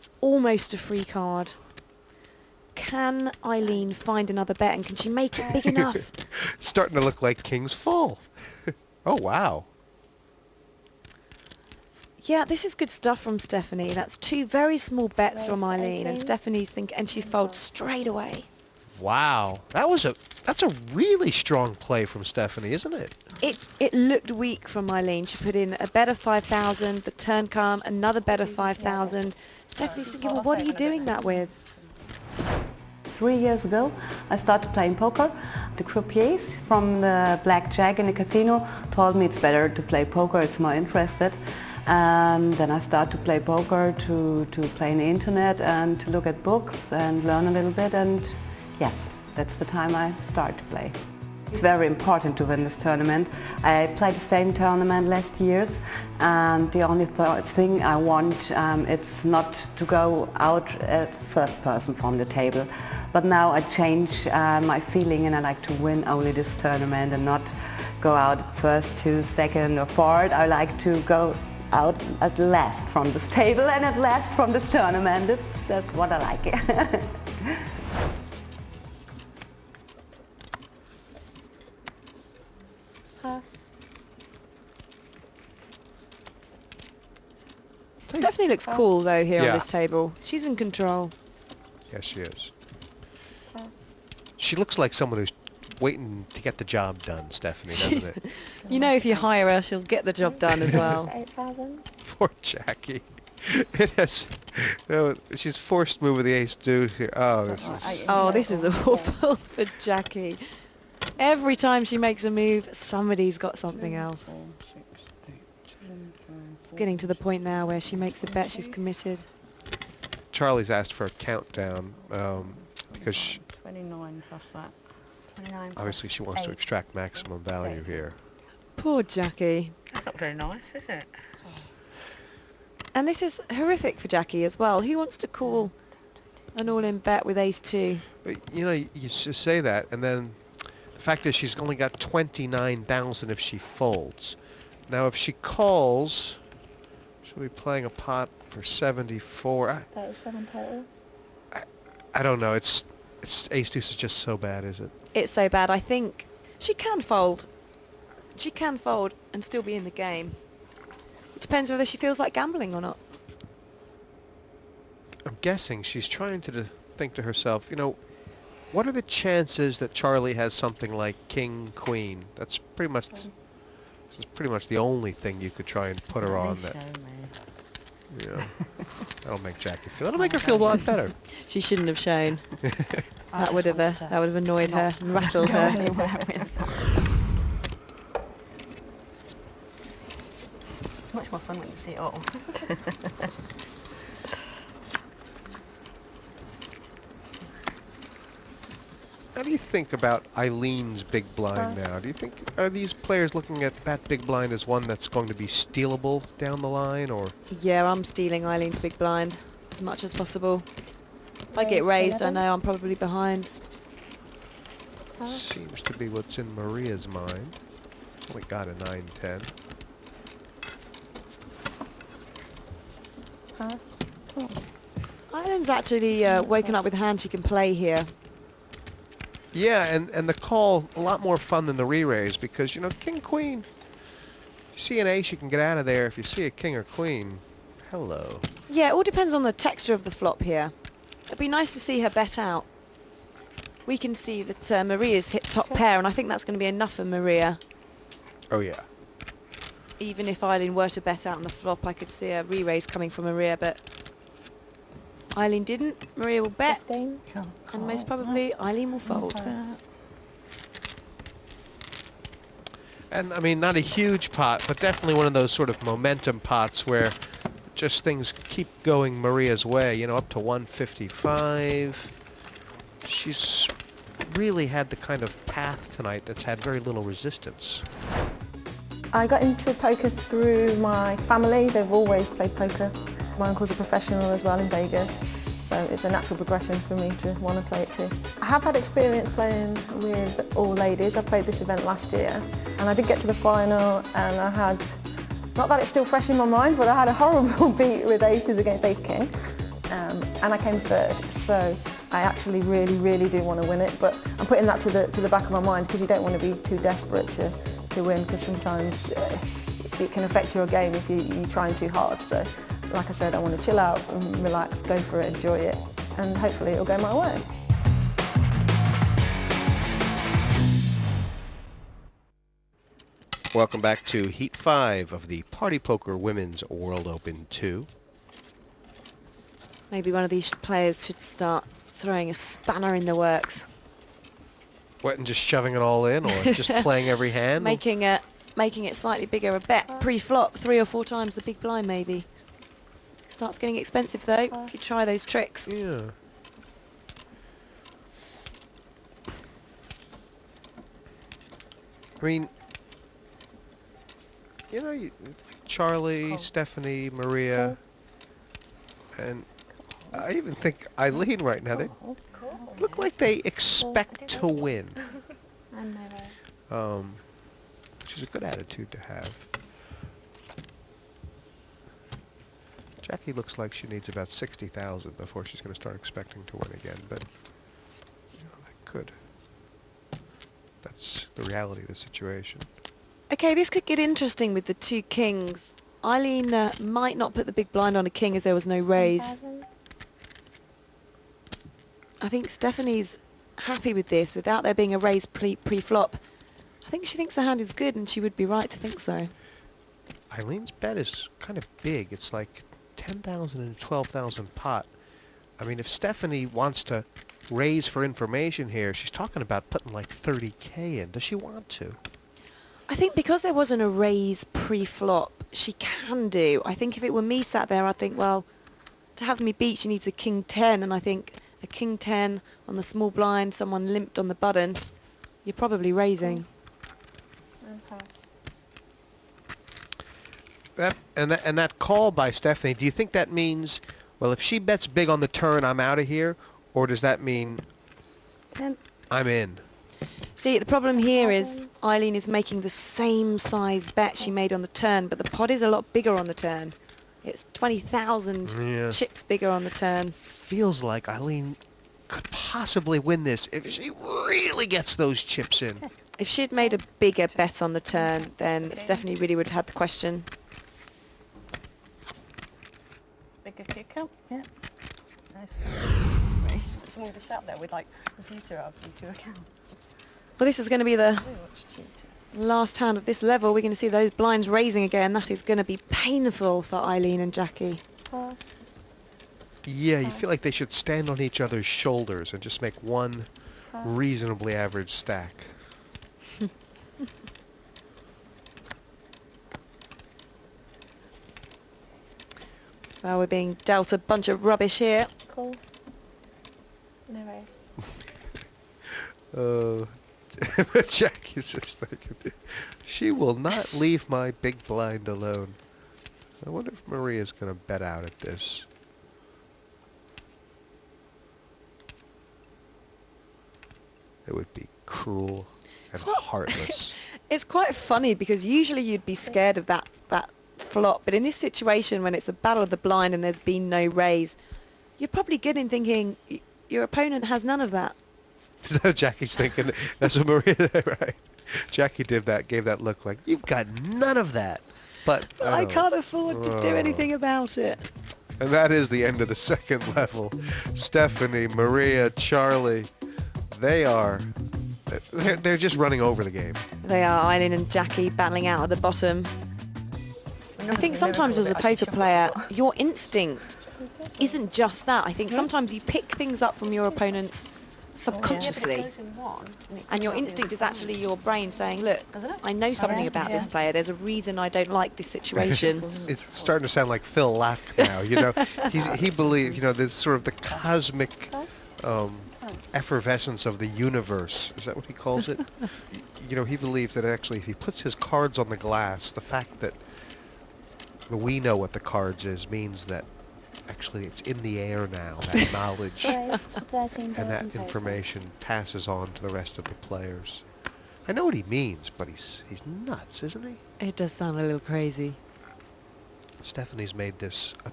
It's almost a free card. Can Eileen find another bet, and can she make it big enough? Starting to look like king's full. Oh, wow. Yeah, this is good stuff from Stephanie. That's two very small bets from Eileen, and Stephanie's thinking, and she folds straight away. Wow. That's a really strong play from Stephanie, isn't it? It looked weak from Eileen. She put in a bet of 5,000, the turn come, another bet of 5,000. Stephanie's thinking, well, what are you doing that with? 3 years ago, I started playing poker. The croupiers from the blackjack in the casino told me it's better to play poker, it's more interested. And then I started to play poker, to play on the internet and to look at books and learn a little bit, and yes, that's the time I started to play. It's very important to win this tournament. I played the same tournament last years, and the only thing I want it's not to go out at first person from the table. But now I change my feeling, and I like to win only this tournament and not go out at first, two, second or fourth. I like to go out at last from this table and at last from this tournament. That's what I like. Stephanie looks cool though here Yeah. on this table. She's in control. Yes, she is. She looks like someone who's waiting to get the job done, Stephanie, doesn't it? You know, if you hire her, she'll get the job done as well. 8,000. Poor Jackie. It has, no, she's forced to move with the ace deuce here. Oh, this is... Oh, this is awful for Jackie. Every time she makes a move, somebody's got something else. It's getting to the point now where she makes a bet, she's committed. Charlie's asked for a countdown because 29 plus that. 29 obviously plus she wants to 8. extract maximum value here. Poor Jackie. That's not very nice, is it? And this is horrific for Jackie as well. Who wants to call an all-in bet with ace-2? But, you know, you just say that, and then the fact is she's only got 29,000 if she folds. Now, if she calls, she'll be playing a pot for 74. 37 total. I don't know. It's ace deuce is just so bad, is it? It's so bad. I think she can fold. She can fold and still be in the game. It depends whether she feels like gambling or not. I'm guessing she's trying to think to herself, you know, what are the chances that Charlie has something like king, queen? That's pretty much, this is pretty much the only thing you could try and put her on that, you know, that'll make Jackie feel, that'll make her feel a lot better. She shouldn't have shown. That would have annoyed her and rattled her. It's much more fun when you see it all. How do you think about Eileen's big blind now? Do you think, are these players looking at that big blind as one that's going to be stealable down the line, or? Yeah, I'm stealing Eileen's big blind as much as possible. If I get raised, I know I'm probably behind. Seems to be what's in Maria's mind. We got a 9-10. Pass. Cool. Eileen's actually woken up with a hand she can play here. Yeah, and the call a lot more fun than the re-raise because, you know, king, queen. If you see an ace, you can get out of there. If you see a king or queen, hello. Yeah, it all depends on the texture of the flop here. It'd be nice to see her bet out. We can see that Maria's hit top pair, and I think that's going to be enough for Maria. Oh, yeah. Even if Eileen were to bet out on the flop, I could see a re-raise coming from Maria, but Eileen didn't. Maria will bet, 15. and most probably Eileen will fold. Pass. And, I mean, not a huge pot, but definitely one of those sort of momentum pots where just things keep going Maria's way, you know, up to 155. She's really had the kind of path tonight that's had very little resistance. I got into poker through my family. They've always played poker. My uncle's a professional as well in Vegas, so it's a natural progression for me to want to play it too. I have had experience playing with all ladies. I played this event last year and I did get to the final, and I had, not that it's still fresh in my mind, but I had a horrible beat with aces against ace king. and I came third. So I actually really do want to win it, but I'm putting that to the back of my mind because you don't want to be too desperate to win, because sometimes it can affect your game if you're trying too hard. So like I said, I want to chill out and relax, go for it, enjoy it, and hopefully it'll go my way. Welcome back to Heat 5 of the Party Poker Women's World Open 2. Maybe one of these players should start throwing a spanner in the works. What, and just shoving it all in, or just playing every hand? Making it slightly bigger, a bet pre-flop, 3 or 4 times the big blind maybe. Starts getting expensive though, if you try those tricks. Yeah. I mean, you know, Charlie, Stephanie, Maria, and I even think Eileen right now, they look like they expect to win. Which is a good attitude to have. Jackie looks like she needs about 60,000 before she's going to start expecting to win again, but you know, that could. That's the reality of the situation. Okay, this could get interesting with the 2 kings. Eileen might not put the big blind on a king as there was no raise. I think Stephanie's happy with this without there being a raise pre-flop. I think she thinks her hand is good, and she would be right to think so. Eileen's bet is kind of big. It's like 10,000 and 12,000 pot. I mean, if Stephanie wants to raise for information here, she's talking about putting like 30k in. Does she want to? I think because there wasn't a raise pre-flop, she can do. I think if it were me sat there, I'd think, well, to have me beat, she needs a king 10, and I think a king 10 on the small blind, someone limped on the button, you're probably raising. And pass. That call by Stephanie, do you think that means, well, if she bets big on the turn, I'm out of here, or does that mean I'm in? See, the problem here is Eileen is making the same size bet she made on the turn, but the pot is a lot bigger on the turn. It's 20,000 chips bigger on the turn. Feels like Eileen could possibly win this if she really gets those chips in. If she'd made a bigger bet on the turn, then Stephanie really would have had the question. Bigger kicker, yeah. Nice. Someone was sat there with like computer up and 2 accounts. Well, this is going to be the Very much cheating. last hand of this level. We're going to see those blinds raising again. That is going to be painful for Eileen and Jackie. Pass. Yeah, you feel like they should stand on each other's shoulders and just make one reasonably average stack. Well, we're being dealt a bunch of rubbish here. Cool. No raise. Jackie's just thinking, she will not leave my big blind alone. I wonder if Maria's going to bet out at this. It would be cruel and heartless. It's quite funny because usually you'd be scared of that flop, but in this situation when it's a battle of the blind and there's been no raise, you're probably good in thinking your opponent has none of that. So Jackie's thinking, that's what Maria, right? Jackie gave that look like, you've got none of that. But I can't afford to do anything about it. And that is the end of the second level. Stephanie, Maria, Charlie, they're just running over the game. They are, Eileen and Jackie battling out at the bottom. I think sometimes as a poker player, your instinct isn't just that. I think sometimes you pick things up from your opponent subconsciously. And your instinct is actually your brain saying, look, I know something about this player. There's a reason I don't like this situation. It's starting to sound like Phil Lack now, you know. He believes, you know, there's sort of the cosmic effervescence of the universe. Is that what he calls it? You know, he believes that actually if he puts his cards on the glass, the fact that we know what the cards is means that actually it's in the air now, that knowledge and that information passes on to the rest of the players. I know what he means, but he's nuts, isn't he? It does sound a little crazy. Stephanie's made this a